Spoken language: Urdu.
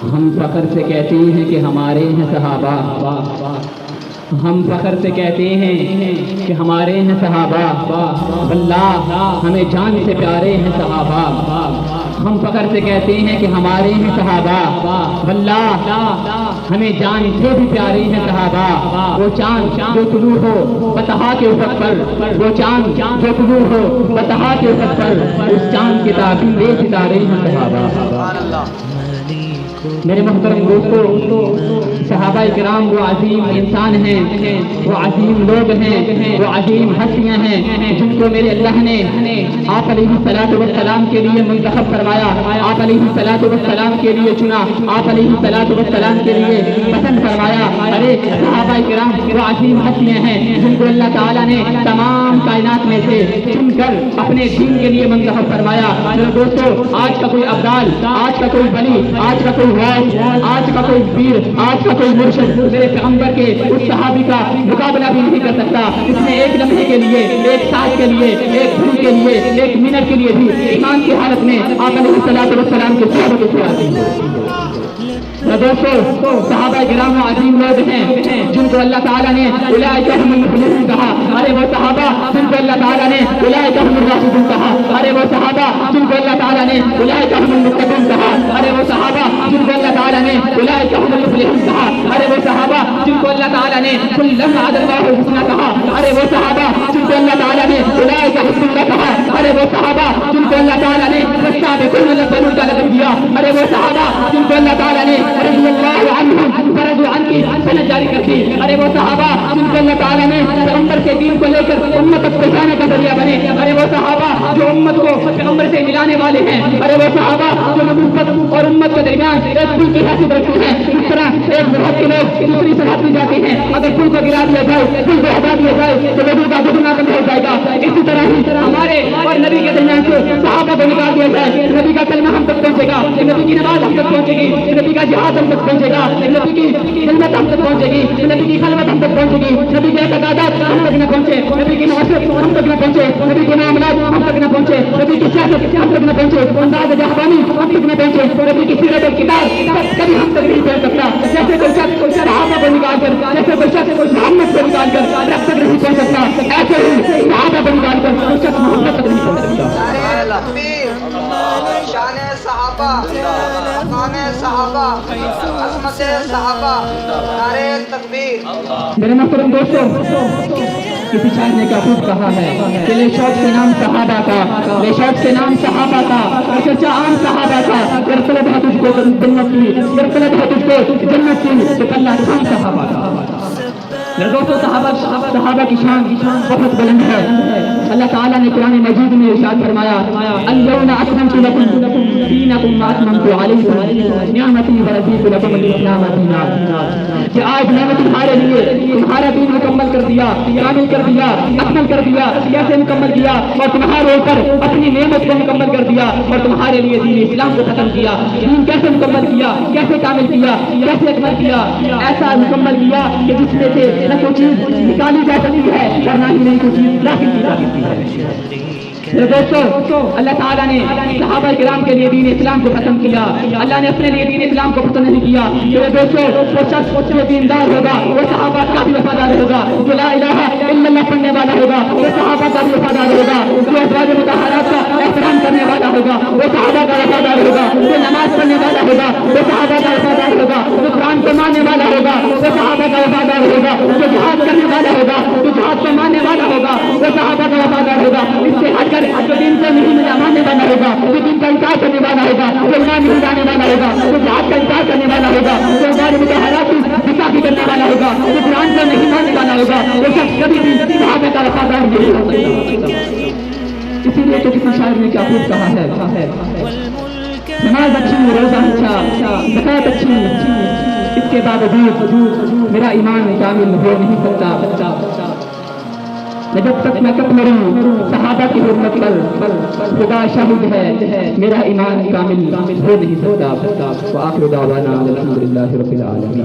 ہم فخر سے کہتے ہیں کہ ہمارے ہیں صحابہ، ہم فخر سے کہتے ہیں کہ ہمارے ہیں صحابہ، اللہ ہمیں جان سے پیارے ہیں صحابہ، ہم فخر سے کہتے ہیں کہ ہمارے ہیں صحابہ، اللہ ہمیں جان سے بھی پیارے ہیں صحابہ۔ وہ چاند جو طلوع ہو بطحا کے افق پر، وہ چاند جو طلوع ہو بطحا کے افق پر، اس چاند کے تابندے ستارے ہیں صحابہ۔ میرے محترم دوستو، صحابہ کرام وہ عظیم انسان ہیں، وہ عظیم لوگ ہیں، وہ عظیم ہستیاں ہیں جن کو میرے اللہ نے آپ علیہ الصلوۃ والسلام کے لیے منتخب فرمایا، آپ علیہ الصلوۃ والسلام کے لیے چنا، آپ علیہ الصلوۃ والسلام کے لیے پسند فرمایا۔ ارے صحابہ کرام وہ عظیم ہستیاں ہیں جن کو اللہ تعالیٰ نے تمام کائنات میں سے چن کر اپنے دین کے لیے منتخب فرمایا۔ میرے دوستو، آج کا کوئی ابدال، آج کا کوئی ولی، آج کا کوئی آج کا کوئی پیر، آج کا کوئی مرشد میرے پیغمبر کے اس صحابی کا مقابلہ بھی نہیں کر سکتا جس نے ایک لمحے کے لیے، ایک ساتھ کے لیے، ایک دن کے لیے، ایک منٹ کے لیے بھی ایمان کی حالت میں آپ علیہ الصلوۃ والسلام کے صحابہ کی سیوا کی۔ دوستو، صحابہ کرام عظیم لوگ ہیں جن کو اللہ تعالیٰ نے اولئک هم المفلحون کہا۔ ارے وہ صحابہ جن کو اللہ تعالیٰ نے اولئک هم الراشدون کہا۔ ارے وہ صحابہ جن کو اللہ تعالیٰ نے اولئک هم المتقون کہا۔ ارے وہ صحابہ جن کو اللہ تعالیٰ نے اولئک هم المفلحون کہا۔ ارے وہ صحابہ جن کو اللہ تعالیٰ نے کلًا وعد الله الحسنى کہا۔ ارے وہ صحابہ جن کو اللہ تعالیٰ نے اولئک حزب الله کہا۔ ارے وہ صحابہ جن کو اللہ تعالیٰ نے والسابقون الاولون کا لقب دیا۔ ارے وہ صحابہ جن کو اللہ تعالیٰ نے رضی اللہ عنہم ورضوا عنہ کی سند جاری کر دی۔ ارے وہ صحابہ جن کو اللہ تعالیٰ نے پیغمبر کے دین کو لے کر امت تک پہنچانے کا ذریعہ بنے۔ ارے وہ صحابہ جو امت کو پیغمبر سے ملانے والے ہیں۔ ارے وہ صحابہ جو نبوت اور امت کے درمیان ایک پل کی حیثیت رکھتے ہیں۔ اس طرح ایک سرحد کے لوگ دوسری سرحد میں جاتے ہیں، اگر پل کو گرا دیا جائے، پل کو ہٹا دیا جائے تو لوگوں کا گھٹنا بند ہو جائے گا۔ اسی طرح ہی ہمارے اور نبی کے درمیان سے صحابہ کو نکال دیا جائے، نبی کا کلمہ ہم تک پہنچے گا، نبی کی نماز ہم تک پہنچے گی، نبی کا جہاد ہم تک پہنچے گا، نبی کی خدمت ہم تک پہنچے گی، نبی کی خلوت ہم تک پہنچے گی، نبی کے اعتقادات ہم تک نہ پہنچے، نبی کی نواسط ہم تک نہ پہنچے، نبی کے معاملات ہم تک نہ پہنچے، نبی کی سیاست ہم تک نہ پہنچے، انداز جہبانی ہم تک نہ پہنچے، نبی کی سیرت اور کتاب کبھی ہم تک نہیں پہنچ سکتا۔ جیسے کوئی شخص صحابہ کو نکال کر، جیسے کوئی شخص محمد کو نکال کر رب تک نہیں پہنچ سکتا، ایسے ہی صحابہ کو نکال کر کوئی شخص محمد تک نہیں پہنچ سکتا۔ شان صحابہ، مقام صحابہ، عظمت صحابہ، نعرہ تکبیر۔ میرے محترم دوستو، کسی شاعر نے کیا خوب کہا ہے کہ لے شوق سے نام صحابہ کا، لے شوق سے نام صحابہ کا، چرچا عام صحابہ کا، اگر طلب ہے تجھ کو جنت کی، اگر طلب ہے تجھ کو جنت کی تو کلّا شان صحابہ کا۔ میرے دوستو، صحابہ کی شان بہت بلند ہے۔ اللہ تعالیٰ نے قرآن مجید میں ارشاد فرمایا، اليوم اکملت لکم دینکم واتممت علیکم نعمتی ورضیت لکم الاسلام دینا۔ کہ آج میں نے تمہارے لیے تمہارا دین مکمل کر دیا، کامل کر دیا، اکمل کر دیا۔ کیسے مکمل کیا؟ اور تمہارے اوپر اپنی نعمت کو مکمل کر دیا اور تمہارے لیے دین اسلام کو ختم کیا۔ دین کیسے مکمل کیا؟ کیسے کامل کیا؟ کیسے اکمل کیا؟ ایسا مکمل کیا کہ جس میں سے نہ کوئی چیز نکالی جا سکتی ہے اور نہ ہی نہیں کوئی چیز داخل کی جا سکتی ہے۔ دوستو، اللہ تعالیٰ نے صحابہ کرام کے لیے دین اسلام کو ختم کیا۔ اللہ نے اپنے لیے دین اسلام کو ختم نہیں کیا۔ میرے دوستو، وہ شخص جو دیندار ہوگا وہ صحابہ کا بھی وفادار ہوگا، جو لا الہ الا اللہ پڑھنے والا ہوگا وہ صحابہ کا بھی وفادار ہوگا، جو ازواج مطہرات کا احترام کرنے والا ہوگا وہ صحابہ کا وفادار ہوگا، جو نماز پڑھنے والا ہوگا وہ صحابہ کا وفادار ہوگا، جو قرآن کو ماننے والا ہوگا وہ صحابہ کا وفادار ہوگا، جو جہاد کرنے والا ہوگا، جو جہاد کو ماننے والا ہوگا وہ صحابہ کا وفادار ہوگا۔ اس سے ہٹ کر جو دین کو نہیں ماننے والا ہوگا، جو دین کا انکار کرنے والا ہوگا، جو ایمان نہیں لانے والا ہوگا، جو جہاد کا انکار کرنے والا ہوگا، جو ازواج مطہرات کی دفاع کرنے والا ہوگا، جو قرآن کو نہیں ماننے والا ہوگا، وہ شخص کبھی بھی صحابہ کا وفادار نہیں ہو سکتا۔ اسی لیے تو کسی شاعر نے کیا خوب کہا ہے، نماز اچھی، روزہ اچھا، زکات اچھی، اس کے باوجود میرا ایمان کامل ہو نہیں سکتا۔ میں جب تک میں کب مروں صحابہ کی حرمت پر خدا شاہد ہے میرا ایمان کامل ہو نہیں سکتا۔ وآخر دعوانا الحمدللہ رب العالمین۔